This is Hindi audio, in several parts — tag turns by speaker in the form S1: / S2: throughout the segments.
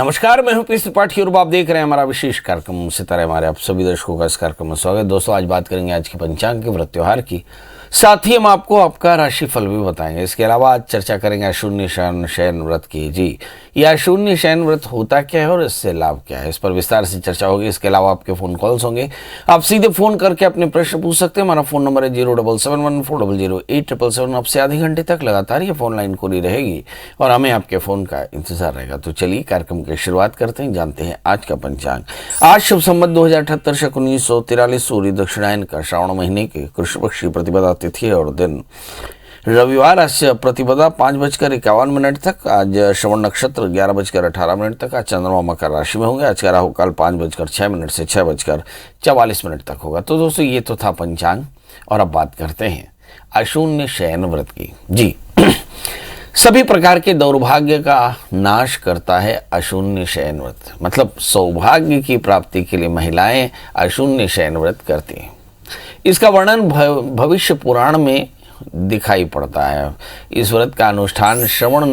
S1: नमस्कार, मैं हूं पीएस त्रिपाठी और आप देख रहे हैं हमारा विशेष कार्यक्रम सितारे। हमारे आप सभी दर्शकों का इस कार्यक्रम में स्वागत। दोस्तों, आज बात करेंगे आज के पंचांग के व्रत त्योहार की, साथ ही हम आपको आपका राशिफल भी बताएंगे। इसके अलावा आज चर्चा करेंगे अशून्य शयन व्रत की। जी, यह अशून्य शयन व्रत होता क्या है और इससे लाभ क्या है, इस पर विस्तार से चर्चा होगी। इसके अलावा आपके फोन कॉल्स होंगे, आप सीधे फोन करके अपने प्रश्न पूछ सकते हैं। हमारा फोन नंबर है 07714008777। आपसे आधे घंटे तक लगातार ये फोन लाइन खुली रहेगी और हमें आपके फोन का इंतजार रहेगा। तो चलिए कार्यक्रम की शुरुआत करते हैं, जानते हैं आज का पंचांग। आज शुभ संवत 2078 शक 1943 सूर्य दक्षिणायन का श्रावण महीने के कृष्ण पक्ष की प्रतिपदा तिथि है और दिन रविवार। आज प्रतिपदा 5:51 तक, आज श्रवण नक्षत्र 11:18 तक, आज चंद्रमा मकर राशि में होंगे। आज का राहु काल 5:06 से 6:44 तक होगा। तो दोस्तों, ये तो था पंचांग और अब बात करते हैं अशून्य शयन व्रत की। जी, सभी प्रकार के दौर्भाग्य का नाश करता है अशून्य शयन व्रत। मतलब सौभाग्य की प्राप्ति के लिए महिलाएं अशून्य शयन व्रत करती हैं। इसका वर्णन भविष्य पुराण में दिखाई पड़ता है। इस व्रत का अनुष्ठान श्रवण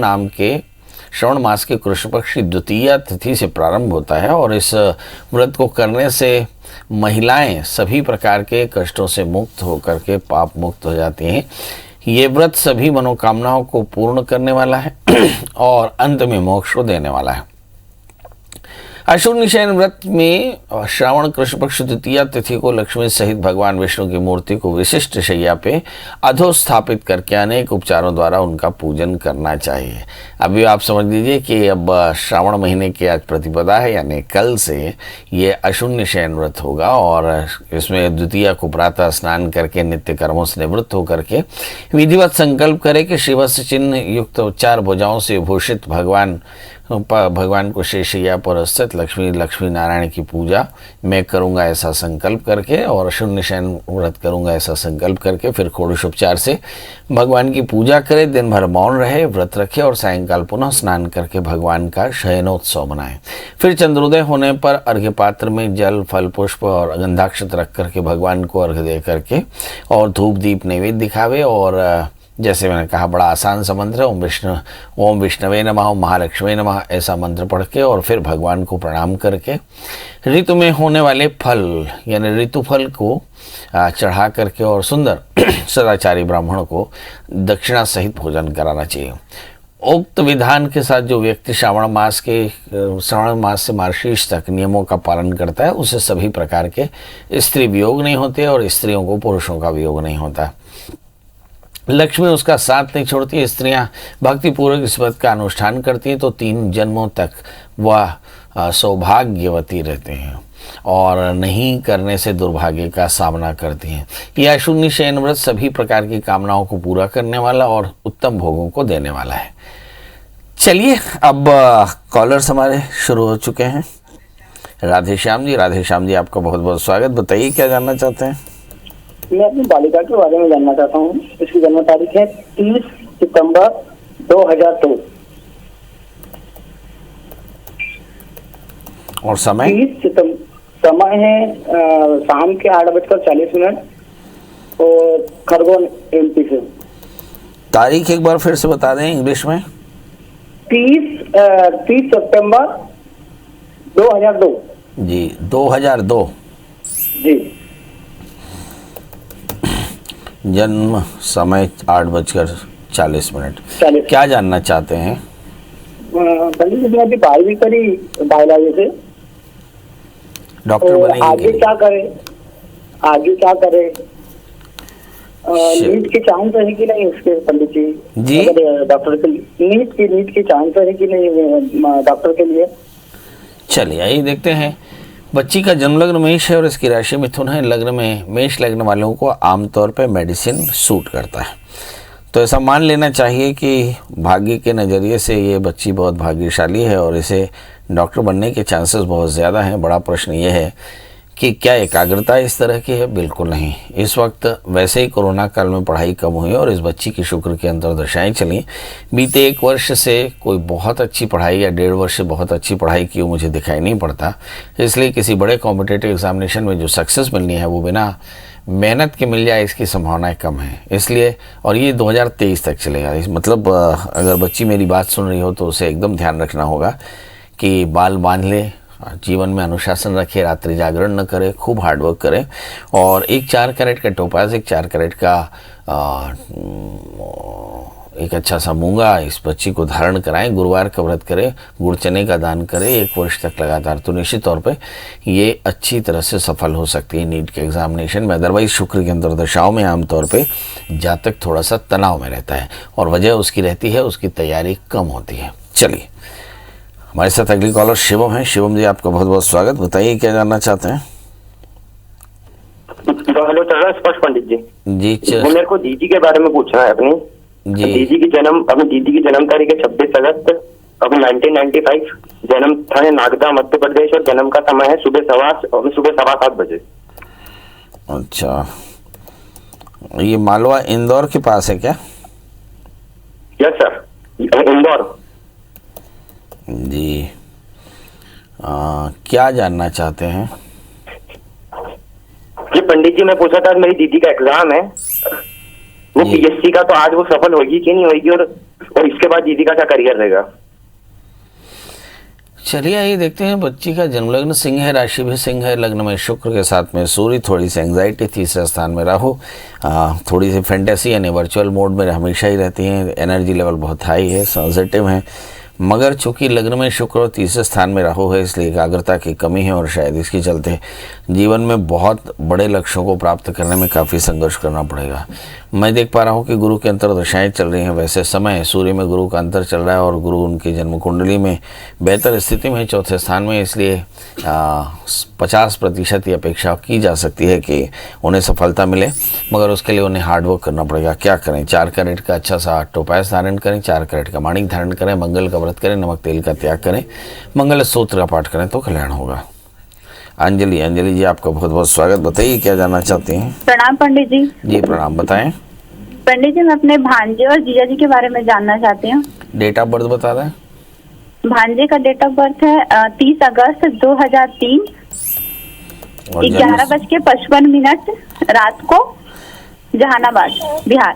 S1: मास के कृष्ण पक्ष की द्वितीय तिथि से प्रारंभ होता है और इस व्रत को करने से महिलाएं सभी प्रकार के कष्टों से मुक्त होकर के पाप मुक्त हो जाती हैं। ये व्रत सभी मनोकामनाओं को पूर्ण करने वाला है और अंत में मोक्ष को देने वाला है। अशून्य शयन व्रत में श्रावण कृष्ण पक्ष द्वितीय तिथि को लक्ष्मी सहित भगवान विष्णु की मूर्ति को विशिष्ट शैया पे अधोस्थापित करके अनेक उपचारों द्वारा उनका पूजन करना चाहिए। अभी आप समझ लीजिए कि अब श्रावण महीने की आज प्रतिपदा है, यानी कल से ये अशून्य शयन व्रत होगा और इसमें द्वितीय को प्रातः स्नान करके नित्य कर्मों से निवृत्त होकर के विधिवत संकल्प करे कि शिवस्य चिन्ह युक्त 4 भुजाओं से भूषित भगवान को शेषैया पर स्थित लक्ष्मी नारायण की पूजा मैं करूंगा ऐसा संकल्प करके, और शून्य शयन व्रत करूंगा ऐसा संकल्प करके फिर षोडशोपचार से भगवान की पूजा करे, दिन भर मौन रहे, व्रत रखे और सायंकाल पुनः स्नान करके भगवान का शयनोत्सव मनाए। फिर चंद्रोदय होने पर अर्घ्य पात्र में जल फल पुष्प और गंधाक्षत रख करके भगवान को अर्घ्य दे करके और धूप दीप नैवेद्य दिखावे। और जैसे मैंने कहा, बड़ा आसान सा मंत्र है, ओम विष्णवे नमः, ओम महालक्ष्मी नमः, ऐसा मंत्र पढ़ के और फिर भगवान को प्रणाम करके ऋतु में होने वाले फल यानी ऋतु फल को चढ़ा करके और सुंदर सदाचारी ब्राह्मण को दक्षिणा सहित भोजन कराना चाहिए। उक्त विधान के साथ जो व्यक्ति श्रावण मास से मार्गशीर्ष तक नियमों का पालन करता है, उसे सभी प्रकार के स्त्री वियोग नहीं होते और स्त्रियों को पुरुषों का वियोग नहीं होता। लक्ष्मी उसका साथ नहीं छोड़ती। स्त्रियां भक्तिपूर्वक इस व्रत का अनुष्ठान करती हैं तो 3 जन्मों तक वह सौभाग्यवती रहते हैं और नहीं करने से दुर्भाग्य का सामना करती हैं। यह अशून्य शयन व्रत सभी प्रकार की कामनाओं को पूरा करने वाला और उत्तम भोगों को देने वाला है। चलिए, अब कॉलर्स हमारे शुरू हो चुके हैं। राधे श्याम जी, आपका बहुत बहुत स्वागत। बताइए, क्या जानना चाहते हैं?
S2: मैं अपनी बालिका के बारे में जानना चाहता हूँ। इसकी जन्म तारीख है 30 सितंबर 2002
S1: और समय
S2: 30 सितंबर, समय है शाम के 8:40 और खरगोन MP से।
S1: तारीख एक बार फिर से बता दें इंग्लिश में।
S2: 30 सितंबर 2002
S1: जी, 2002
S2: जी।
S1: जन्म समय 8:40। क्या जानना चाहते हैं?
S2: पंडित जी, अभी पढ़ाई भी करी बायोलॉजी से,
S1: डॉक्टर बनेंगे?
S2: आगे क्या करे? नीट के चांस है कि नहीं उसके पंडित जी? डॉक्टर के लिए नीट के चांस है कि नहीं डॉक्टर के लिए?
S1: चलिए, आइए देखते हैं। बच्ची का जन्म लग्न मेष है और इसकी राशि मिथुन है। लग्न में मेष लग्न वालों को आमतौर पर मेडिसिन सूट करता है, तो ऐसा मान लेना चाहिए कि भाग्य के नज़रिए से ये बच्ची बहुत भाग्यशाली है और इसे डॉक्टर बनने के चांसेस बहुत ज़्यादा हैं। बड़ा प्रश्न ये है कि क्या एकाग्रता इस तरह की है? बिल्कुल नहीं। इस वक्त वैसे ही कोरोना काल में पढ़ाई कम हुई और इस बच्ची की शुक्र की अंतर्दशाएं चली। बीते 1 वर्ष से कोई बहुत अच्छी पढ़ाई या 1.5 वर्ष से बहुत अच्छी पढ़ाई की मुझे दिखाई नहीं पड़ता। इसलिए किसी बड़े कॉम्पिटिटिव एग्जामिनेशन में जो सक्सेस मिलनी है वो बिना मेहनत के मिल जाए, इसकी संभावनाएं कम है। इसलिए, और ये 2023 तक चलेगा। मतलब अगर बच्ची मेरी बात सुन रही हो तो उसे एकदम ध्यान रखना होगा कि बाल बांध ले, जीवन में अनुशासन रखे, रात्रि जागरण न करे, खूब हार्डवर्क करे और एक 4 कैरेट का टोपाज, एक 4 कैरेट का एक अच्छा सा मूंगा इस बच्ची को धारण कराएं। गुरुवार का व्रत करें, गुड़ चने का दान करें 1 वर्ष तक लगातार, तो निश्चित तौर पे ये अच्छी तरह से सफल हो सकती है नीट के एग्जामिनेशन में। अदरवाइज शुक्र की अंतर्दशाओं में आमतौर पे जातक थोड़ा सा तनाव में रहता है और वजह उसकी रहती है उसकी तैयारी कम होती है। चलिए हमारे साथ अगली कॉलर शिवम है। शिवम जी आपका बहुत बहुत स्वागत, बताइए क्या जानना चाहते हैं।
S3: तो हेलो चल रहा है स्पर्श पंडित जी।
S1: जी
S3: वो मेरे को दीदी के बारे में पूछना है अपनी।
S1: जी
S3: दीदी की जन्म तारीख है 26 अगस्त अब 1995। जन्म स्थान है नागदा मध्य प्रदेश और जन्म का समय है सुबह 7:15 बजे।
S1: अच्छा, ये मालवा इंदौर के पास है क्या?
S3: Yes sir, Indore.
S1: जी क्या जानना चाहते हैं?
S3: जी पंडित जी मैं पूछा था, मेरी दीदी का एग्जाम है वो
S1: जी।
S3: पीएससी का, तो आज वो सफल होगी कि नहीं होगी और इसके बाद दीदी का क्या करियर रहेगा?
S1: चलिए आइए देखते हैं। बच्ची का जन्म लग्न सिंह है, राशि भी सिंह है, लग्न में शुक्र के साथ में सूर्य, थोड़ी सी एंग्जाइटी, तीसरे स्थान में राहु, थोड़ी सी फैंटेसी यानी वर्चुअल मोड में हमेशा ही रहती हैं, एनर्जी लेवल बहुत हाई है, सेंसिटिव है। मगर चूंकि लग्न में शुक्र और तीसरे स्थान में राहु है इसलिए एकाग्रता की कमी है और शायद इसके चलते जीवन में बहुत बड़े लक्ष्यों को प्राप्त करने में काफ़ी संघर्ष करना पड़ेगा। मैं देख पा रहा हूँ कि गुरु की अंतर्दशाएं चल रही हैं, वैसे समय सूर्य में गुरु का अंतर चल रहा है और गुरु उनकी जन्म कुंडली में बेहतर स्थिति में है, चौथे स्थान में, इसलिए 50% की अपेक्षा की जा सकती है कि उन्हें सफलता मिले, मगर उसके लिए उन्हें हार्डवर्क करना पड़ेगा। क्या करें? 4 कैरेट का अच्छा सा टोपास धारण करें, 4 कैरेट का माणिक धारण करें, मंगल का व्रत करें, नमक तेल का त्याग करें, मंगल स्तोत्र का पाठ करें तो कल्याण होगा। अंजलि जी आपका बहुत बहुत स्वागत, बताइए क्या जानना चाहते हैं।
S4: प्रणाम पंडित जी।
S1: जी प्रणाम, बताएं।
S4: पंडित जी मैं अपने भांजे और जीजा जी के बारे में जानना चाहती हूँ।
S1: डेट ऑफ बर्थ बता दें।
S4: भांजे का डेट ऑफ बर्थ है 30 अगस्त 2003
S1: और
S4: 11:55 रात को, जहानाबाद, बिहार।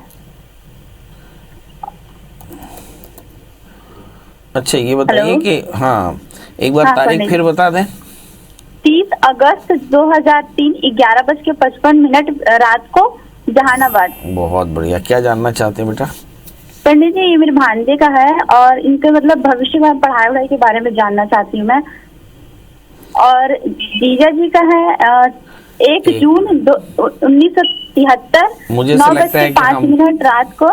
S1: अच्छा ये बताइए
S4: हेलो?
S1: कि हाँ एक बार
S4: हाँ,
S1: तारीख
S4: पंडित।
S1: फिर बता दें।
S4: 30 अगस्त 2003 11:55 रात को, जहानाबाद।
S1: बहुत बढ़िया, क्या जानना चाहते हैं बेटा?
S4: पंडित जी ये मेरे भांजे का है और इनके मतलब भविष्य में पढ़ाई वढ़ाई के बारे में जानना चाहती हूँ मैं। और जीजा जी का है 1 जून 1973
S1: मुझे ऐसा लगता है कि
S4: 9:05 रात को।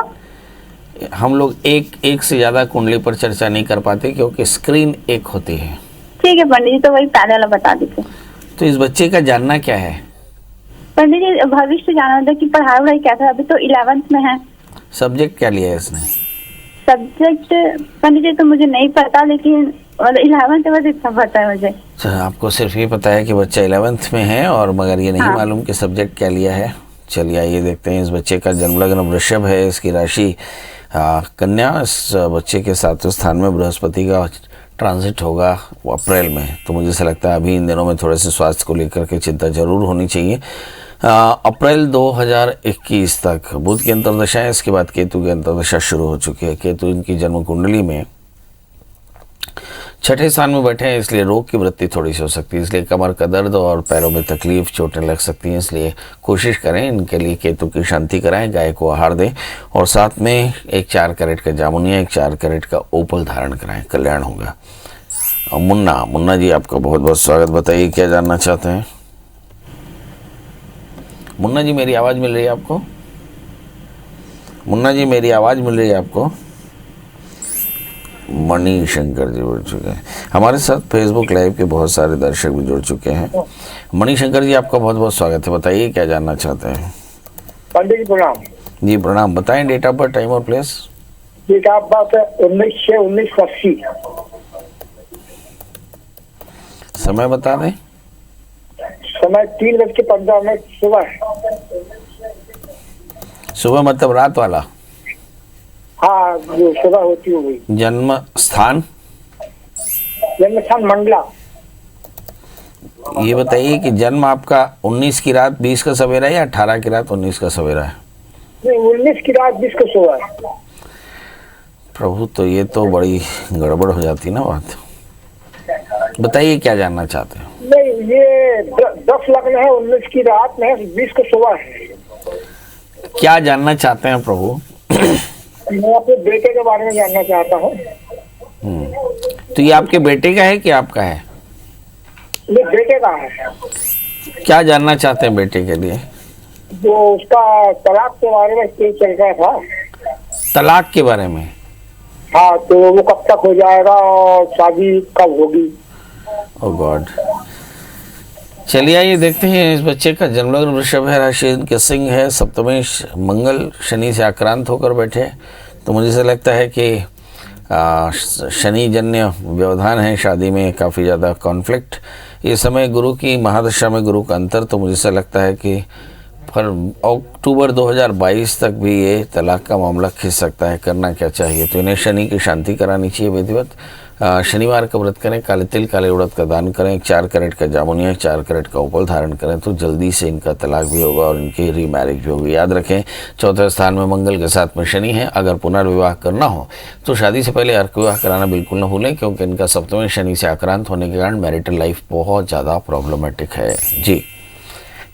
S1: हम लोग एक से ज्यादा कुंडली पर चर्चा नहीं कर पाते क्योंकि स्क्रीन एक होती है।
S4: ठीक है पंडित जी, तो वही पहले वाला बता दीजिए।
S1: तो इस बच्चे का जानना क्या है?
S4: पंडित जी भविष्य जाना था कि पढ़ाई वढ़ाई कैसा है, अभी तो 11th में है।
S1: सब्जेक्ट क्या लिया है इसने?
S4: सब्जेक्ट पंडित जी तो मुझे नहीं पता, लेकिन 11th बस इतना पता है मुझे।
S1: अच्छा, आपको सिर्फ ये पता है कि बच्चा 11th में है और मगर ये नहीं
S4: हाँ।
S1: मालूम कि सब्जेक्ट क्या लिया है। चलिए आइए देखते हैं। इस बच्चे का जन्म लग्न वृषभ है, इसकी राशि कन्या। इस बच्चे के 7वें स्थान में बृहस्पति का ट्रांजिट होगा वो अप्रैल में, तो मुझे ऐसा लगता है अभी इन दिनों में थोड़े से स्वास्थ्य को लेकर के चिंता जरूर होनी चाहिए। अप्रैल 2021 तक बुध की अंतर्दशा है, इसके बाद केतु की अंतर्दशा शुरू हो चुकी है। केतु इनकी जन्म कुंडली में 6ठे स्थान में बैठे हैं, इसलिए रोग की वृत्ति थोड़ी सी हो सकती है, इसलिए कमर का दर्द और पैरों में तकलीफ, चोटें लग सकती हैं, इसलिए कोशिश करें इनके लिए केतु की शांति कराएं, गाय को आहार दें और साथ में एक 4 कैरेट का जामुनिया, एक 4 कैरेट का ओपल धारण कराएं, कल्याण होगा। और मुन्ना जी आपका बहुत बहुत स्वागत, बताइए क्या जानना चाहते हैं। मुन्ना जी मेरी आवाज़ मिल रही है आपको? मुन्ना जी मेरी आवाज़ मिल रही है आपको? मणि शंकर जी जुड़ चुके हैं हमारे साथ। फेसबुक लाइव के बहुत सारे दर्शक भी जुड़ चुके हैं। मणि शंकर जी आपका बहुत बहुत स्वागत है, बताइए क्या जानना चाहते हैं।
S5: पंडित जी प्रणाम।
S1: जी प्रणाम, बताएं डेट ऑफ बर्थ, टाइम और प्लेस।
S5: Date of birth 19/6/1980।
S1: समय बता दें।
S5: समय 3:15 सुबह।
S1: सुबह मतलब रात वाला?
S5: हाँ जो सुबह होती हो गई।
S1: जन्म स्थान?
S5: जन्म स्थान मंडला।
S1: ये बताइए कि जन्म आपका 19 की रात 20 का सवेरा या 18 की रात 19 का सवेरा है?
S5: 19 की रात 20 को सुबह।
S1: प्रभु, तो ये तो बड़ी गड़बड़ हो जाती ना बात। बताइए क्या जानना चाहते हैं।
S5: नहीं, ये 10 लग्न है, 19 की रात में है, 20 को सुबह है।
S1: क्या जानना चाहते हैं प्रभु?
S5: मैं अपने बेटे के बारे में जानना चाहता हूँ।
S1: तो ये आपके बेटे का है कि आपका है?
S5: ये बेटे का है।
S1: क्या जानना चाहते हैं बेटे के लिए?
S5: जो उसका तलाक के बारे में केस चल रहा था।
S1: तलाक के बारे में?
S5: हाँ, तो वो कब तक हो जाएगा और शादी कब होगी?
S1: ओह गॉड। चलिए आइए देखते हैं। इस बच्चे का जन्मलग्न वृषभ है, राशि इनके सिंह है, सप्तमेश मंगल शनि से आक्रांत होकर बैठे। तो मुझे ऐसा लगता है कि शनि जन्य व्यवधान है, शादी में काफ़ी ज़्यादा कॉन्फ्लिक्ट। ये समय गुरु की महादशा में गुरु का अंतर, तो मुझे ऐसा लगता है कि अक्टूबर 2022 तक भी ये तलाक का मामला खिंच सकता है। करना क्या चाहिए? तो इन्हें शनि की शांति करानी चाहिए विधिवत। शनिवार का व्रत करें, काले तिल काले उड़द का दान करें, 4 कैरेट का जामुनिया, 4 कैरेट का उपल धारण करें, तो जल्दी से इनका तलाक भी होगा और इनकी रीमैरिज भी होगी। याद रखें, चौथे स्थान में मंगल के साथ में शनि है। अगर पुनर्विवाह करना हो तो शादी से पहले अर्क विवाह कराना बिल्कुल न भूलें, क्योंकि इनका सप्तमें शनि से आक्रांत होने के कारण मैरिटल लाइफ बहुत ज़्यादा प्रॉब्लमेटिक है। जी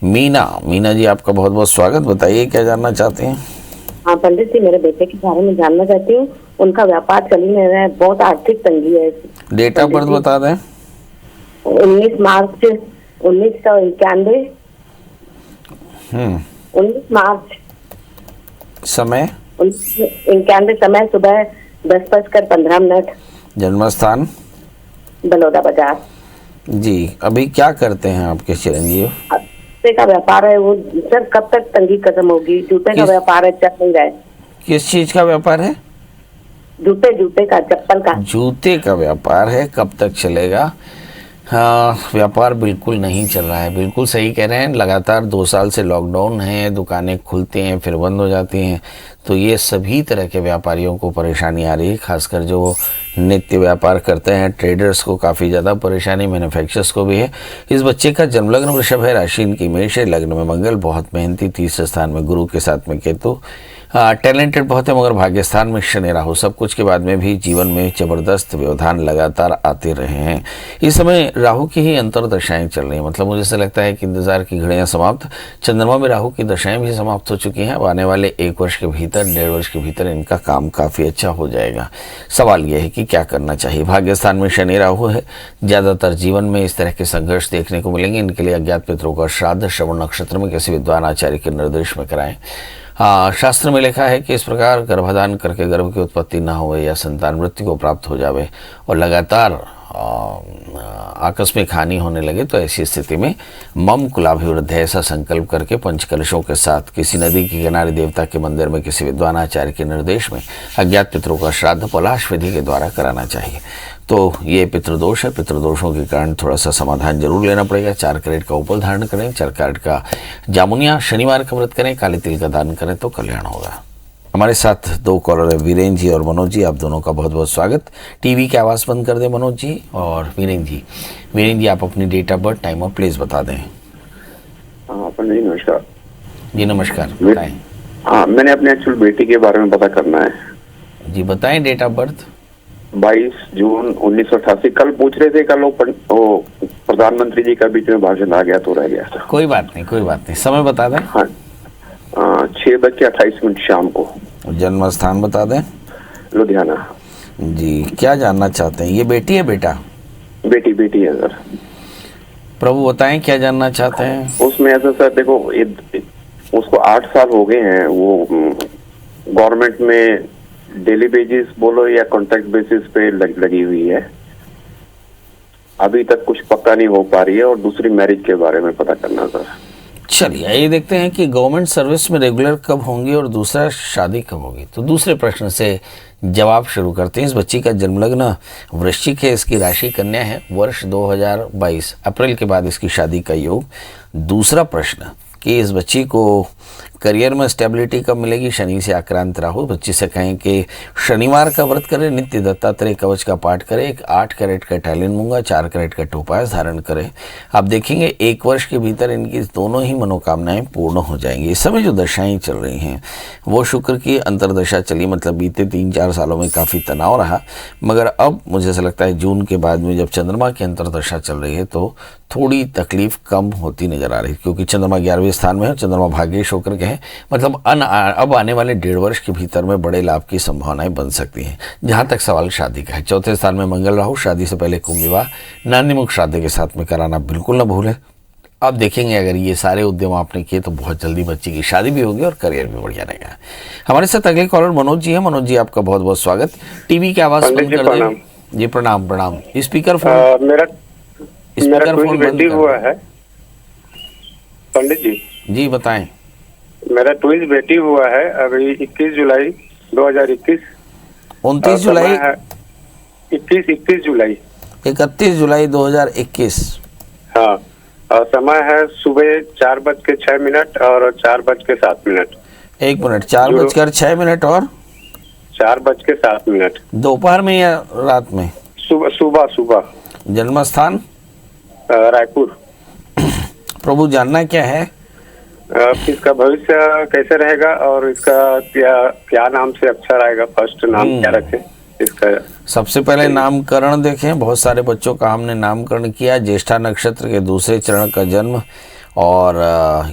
S1: मीना जी, आपका बहुत बहुत स्वागत। बताइए क्या जानना चाहते हैं?
S6: हाँ पंडित जी, मेरे बेटे के बारे में जानना चाहती हूँ। उनका व्यापार चल ही नहीं रहा है, बहुत आर्थिक तंगी है।
S1: डेट ऑफ बर्थ बता दें।
S6: 19 मार्च 1991। 19 मार्च।
S1: समय?
S6: 1991। समय सुबह 10:15।
S1: जन्म स्थान?
S6: बलौदा बाजार।
S1: जी, अभी क्या करते हैं आपके चिरंजीव?
S6: जूते का व्यापार है वो सर, कब तक तंगी खत्म होगी? जूते का व्यापार है, चल नहीं रहा है।
S1: किस चीज का व्यापार है?
S6: जूते का, चप्पल का।
S1: जूते का व्यापार है, कब तक चलेगा? हाँ, व्यापार बिल्कुल नहीं चल रहा है। बिल्कुल सही कह रहे हैं। लगातार 2 साल से लॉकडाउन है, दुकानें खुलती हैं फिर बंद हो जाती हैं, तो ये सभी तरह के व्यापारियों को परेशानी आ रही है। खासकर जो नित्य व्यापार करते हैं, ट्रेडर्स को काफ़ी ज़्यादा परेशानी, मैन्युफैक्चरर्स को भी है। इस बच्चे का जन्मलग्न वृषभ है, राशि इनकी मेष है, लग्न में मंगल, बहुत मेहनती, तीसरे स्थान में गुरु के साथ में केतु। टैलेंटेड बहुत है, मगर भाग्य स्थान में शनि राहु। सब कुछ के बाद में भी जीवन में जबरदस्त व्यवधान लगातार आते रहे हैं। इस समय राहु की ही अंतर्दशाएं चल रही हैं, मतलब मुझे ऐसा लगता है कि इंतजार की घड़ियां समाप्त। चंद्रमा में राहु की दशाएं भी समाप्त हो चुकी हैं। अब आने वाले 1 वर्ष के भीतर, 1.5 वर्ष के भीतर इनका काम काफ़ी अच्छा हो जाएगा। सवाल यह है कि क्या करना चाहिए। भाग्य स्थान में शनि राहु है, ज़्यादातर जीवन में इस तरह के संघर्ष देखने को मिलेंगे। इनके लिए अज्ञात पितरों का श्राद्ध श्रवण नक्षत्र में किसी विद्वान आचार्य के निर्देश में कराएं। शास्त्र में लिखा है कि इस प्रकार गर्भधान करके गर्भ की उत्पत्ति न हो या संतान मृत्यु को प्राप्त हो जावे और लगातार आकस्मिक हानि होने लगे, तो ऐसी स्थिति में मम कुलाभिवृद्ध ऐसा संकल्प करके पंचकलशों के साथ किसी नदी के किनारे देवता के मंदिर में किसी विद्वान आचार्य के निर्देश में अज्ञात पितरों का श्राद्ध पलाश विधि के द्वारा कराना चाहिए। तो ये पितृदोष है। पितृदोषों के कारण थोड़ा सा समाधान जरूर लेना पड़ेगा। 4 कैरेट का उपल धारण करें, 4 कैरेट का जामुनिया, शनिवार का व्रत करें, काले तिल का दान करें, तो कल्याण होगा। हमारे साथ 2 कॉलर है, वीरेंद्र जी और मनोज जी। आप दोनों का बहुत बहुत स्वागत। टीवी की आवाज़ बंद कर दें मनोज जी और वीरेंद्र जी। वीरेंद्र जी, आप अपनी डेट ऑफ बर्थ, टाइम और प्लेस बता दें।
S7: जी नमस्कार।
S1: जी नमस्कार, बताएं।
S7: हाँ, मैंने अपने एक्चुअल बेटी के बारे में पता करना है।
S1: जी बताएं डेट ऑफ बर्थ।
S7: 22 जून 1988। कल पूछ रहे थे, कल वो प्रधानमंत्री जी का बीच में भाषण आ गया तो रह गया था।
S1: कोई बात नहीं, कोई बात नहीं। समय बता दें।
S7: हाँ, 6:28 शाम को।
S1: जन्म स्थान बता दें।
S7: लुधियाना।
S1: जी, क्या जानना चाहते हैं? ये बेटी है बेटा?
S7: बेटी है सर।
S1: प्रभु बताएं क्या जानना चाहते हैं।
S7: उसमें ऐसा सर, देखो उसको 8 साल हो गए हैं। वो गवर्नमेंट में डेली बेसिस बोलो या कॉन्ट्रैक्ट बेसिस पे लगी हुई है। अभी तक कुछ पक्का नहीं हो पा रही है और दूसरी मैरिज के बारे में पता करना सर।
S1: चलिए ये देखते हैं कि गवर्नमेंट सर्विस में रेगुलर कब होंगी और दूसरा शादी कब होगी। तो दूसरे प्रश्न से जवाब शुरू करते हैं। इस बच्ची का जन्मलग्न वृश्चिक है, इसकी राशि कन्या है, वर्ष 2022 अप्रैल के बाद इसकी शादी का योग। दूसरा प्रश्न कि इस बच्ची को करियर में स्टेबिलिटी कब मिलेगी? शनि से आक्रांत राहु। बच्ची से कहें कि शनिवार का व्रत करें, नित्य दत्तात्रेय कवच का पाठ करें, एक 8 कैरेट का टैलिन मूंगा, 4 कैरेट का टोपाज धारण करें। आप देखेंगे 1 वर्ष के भीतर इनकी दोनों ही मनोकामनाएं पूर्ण हो जाएंगी। इस समय जो दशाएं चल रही हैं वो शुक्र की अंतर्दशा चली, मतलब बीते 3-4 सालों में काफ़ी तनाव रहा, मगर अब मुझे ऐसा लगता है जून के बाद में जब चंद्रमा की अंतर्दशा चल रही है तो थोड़ी तकलीफ कम होती नजर आ रही है, क्योंकि चंद्रमा 11वें स्थान में है, चंद्रमा भाग्येश होकर के हैं, मतलब अब आने वाले 1.5 वर्ष के भीतर में बड़े लाभ की संभावनाएं बन सकती हैं। जहां तक सवाल शादी का है, 4थे स्थान में मंगल राहु, शादी से पहले कुंभ विवाह नान्यमुख शादी के साथ में कराना बिल्कुल न भूलें। आप देखेंगे अगर ये सारे उद्यम आपने किए तो बहुत जल्दी बच्ची की शादी भी होगी और करियर भी बढ़िया रहेगा। हमारे साथ अगले कॉलर मनोज जी हैं। मनोज जी आपका बहुत बहुत स्वागत। टीवी की आवाज बंद कर दें जी। प्रणाम प्रणाम। स्पीकर फोन
S8: मेरा
S1: फोन बंद
S8: हुआ है पंडित जी।
S1: जी बताएं।
S8: मेरा ट्विंस बेटी हुआ है अभी 21 जुलाई 2021।
S1: 29 जुलाई
S8: 21 जुलाई
S1: 31 जुलाई 2021।
S8: हाँ, और समय है सुबह 4:06 और 4:07।
S1: 1 मिनट, 4:06 और
S8: 4:07।
S1: दोपहर में या रात में?
S8: सुबह।
S1: जन्म स्थान?
S8: रायपुर।
S1: प्रभु जानना क्या है?
S8: इसका भविष्य कैसे रहेगा और इसका क्या नाम से अक्षर आएगा? फर्स्ट नाम क्या रखे इसका? सबसे
S1: पहले नामकरण देखें। बहुत सारे बच्चों का हमने नामकरण किया। ज्येष्ठा नक्षत्र के दूसरे चरण का जन्म और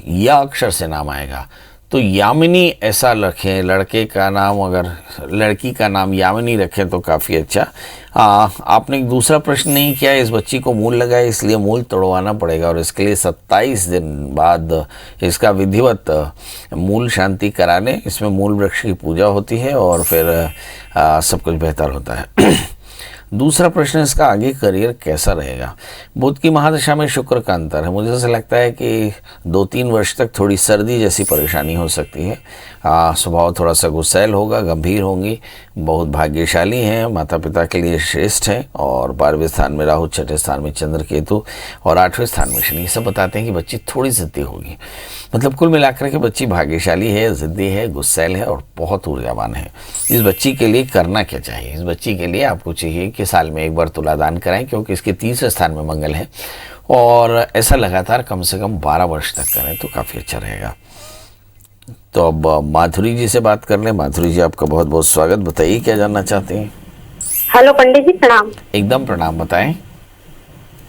S1: या अक्षर से नाम आएगा तो यामिनी ऐसा रखें। लड़के का नाम, अगर लड़की का नाम यामिनी रखें तो काफ़ी अच्छा। आपने एक दूसरा प्रश्न नहीं किया। इस बच्ची को मूल लगाए, इसलिए मूल तोड़वाना पड़ेगा और इसके लिए 27 दिन बाद इसका विधिवत मूल शांति कराने, इसमें मूल वृक्ष की पूजा होती है और फिर सब कुछ बेहतर होता है। दूसरा प्रश्न इसका आगे करियर कैसा रहेगा? बुध की महादशा में शुक्र का अंतर है। मुझे ऐसा लगता है कि 2-3 वर्ष तक थोड़ी सर्दी जैसी परेशानी हो सकती है। स्वभाव थोड़ा सा गुस्सैल होगा, गंभीर होंगी, बहुत भाग्यशाली हैं, माता पिता के लिए श्रेष्ठ हैं। और 12वें स्थान में राहु, 6ठे स्थान में चंद्र केतु और 8वें स्थान में शनि। सब बताते हैं कि बच्ची थोड़ी ज़िद्दी होगी। मतलब कुल मिलाकर के बच्ची भाग्यशाली है, ज़िद्दी है, गुस्सैल है और बहुत ऊर्जावान है। इस बच्ची के लिए करना क्या चाहिए? इस बच्ची के लिए आपको चाहिए कि साल में 1 बार तुलादान कराएं, क्योंकि इसके 3रे स्थान में मंगल है, और ऐसा लगातार कम से कम 12 वर्ष तक करें तो काफ़ी अच्छा रहेगा। तो अब माधुरी जी से बात कर लें। माधुरी जी आपका बहुत बहुत स्वागत। बताइए क्या जानना चाहते हैं?
S6: हेलो पंडित जी, प्रणाम।
S1: एकदम प्रणाम। बताएं।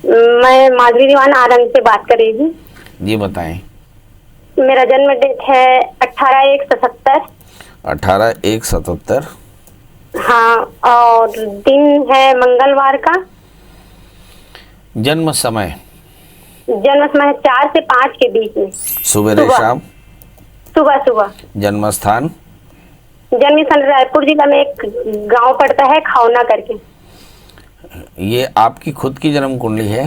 S6: मैं माधुरी दीवान आनंद से बात कर रही हूँ
S1: जी। बताएं।
S6: मेरा जन्म डेट है 18/1/77।
S1: 18/1/77।
S6: हाँ, और दिन है मंगलवार का।
S1: जन्म समय?
S6: जन्म समय 4 से 5 के बीच में।
S1: सुबह शाम?
S6: सुबह।
S1: जन्म स्थान?
S6: जन्म स्थान रायपुर जिला में एक गांव पड़ता है खाउना करके।
S1: ये आपकी खुद की जन्म कुंडली है?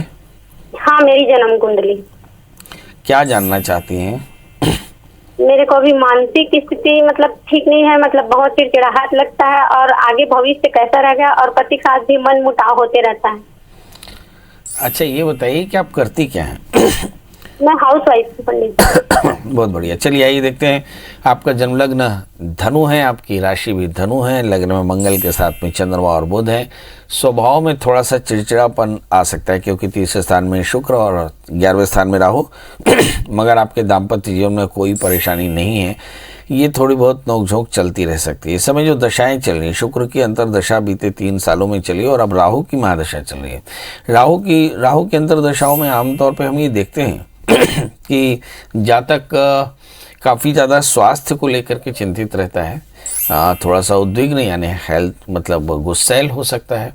S6: हाँ, मेरी जन्म कुंडली।
S1: क्या जानना चाहती हैं?
S6: मेरे को अभी मानसिक स्थिति मतलब ठीक नहीं है, मतलब बहुत चिड़चिड़ाहट लगता है और आगे भविष्य कैसा रहेगा, और पति के साथ भी मन मुटाव होते रहता है।
S1: अच्छा, ये बताइए कि आप करती क्या हैं?
S6: मैं हाउस वाइफ हूँ पंडित।
S1: बहुत बढ़िया। चलिए आइए देखते हैं। आपका जन्म लग्न धनु है, आपकी राशि भी धनु है, लग्न में मंगल के साथ में चंद्रमा और बुध है। स्वभाव में थोड़ा सा चिड़चिड़ापन आ सकता है, क्योंकि 3रे स्थान में शुक्र और 11वें स्थान में राहु। मगर आपके दाम्पत्य जीवन में कोई परेशानी नहीं है। ये थोड़ी बहुत नोकझोंक चलती रह सकती है। इस समय जो दशाएं चल रही हैं, शुक्र की अंतरदशा बीते 3 सालों में चली और अब राहु की महादशा चल रही है। राहु की अंतरदशाओं में आमतौर पर हम ये देखते हैं कि जातक काफ़ी ज़्यादा स्वास्थ्य को लेकर के चिंतित रहता है, थोड़ा सा उद्विग्न यानी हेल्थ मतलब गुस्सैल हो सकता है,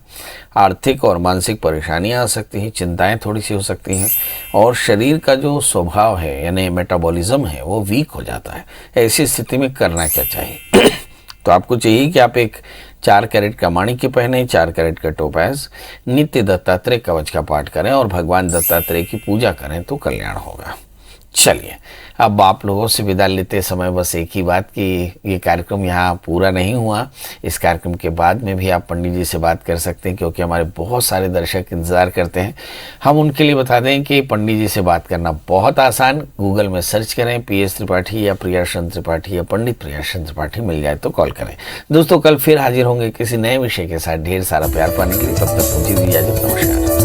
S1: आर्थिक और मानसिक परेशानियां आ सकती हैं, चिंताएं थोड़ी सी हो सकती हैं, और शरीर का जो स्वभाव है यानी मेटाबॉलिज्म है वो वीक हो जाता है। ऐसी स्थिति में करना क्या चाहिए? तो आपको चाहिए कि आप एक 4 कैरेट का माणिक्य पहने, 4 कैरेट का टोपाज, नित्य दत्तात्रेय कवच का पाठ करें और भगवान दत्तात्रेय की पूजा करें तो कल्याण होगा। चलिए, अब आप लोगों से विदा लेते समय बस एक ही बात कि ये कार्यक्रम यहाँ पूरा नहीं हुआ। इस कार्यक्रम के बाद में भी आप पंडित जी से बात कर सकते हैं, क्योंकि हमारे बहुत सारे दर्शक इंतज़ार करते हैं। हम उनके लिए बता दें कि पंडित जी से बात करना बहुत आसान, गूगल में सर्च करें PS त्रिपाठी या प्रियाशन त्रिपाठी या पंडित प्रियाशन त्रिपाठी, मिल जाए तो कॉल करें। दोस्तों, कल फिर हाजिर होंगे किसी नए विषय के साथ। ढेर सारा प्यार पाने के लिए तब तक मुझे इजाज़त, नमस्कार।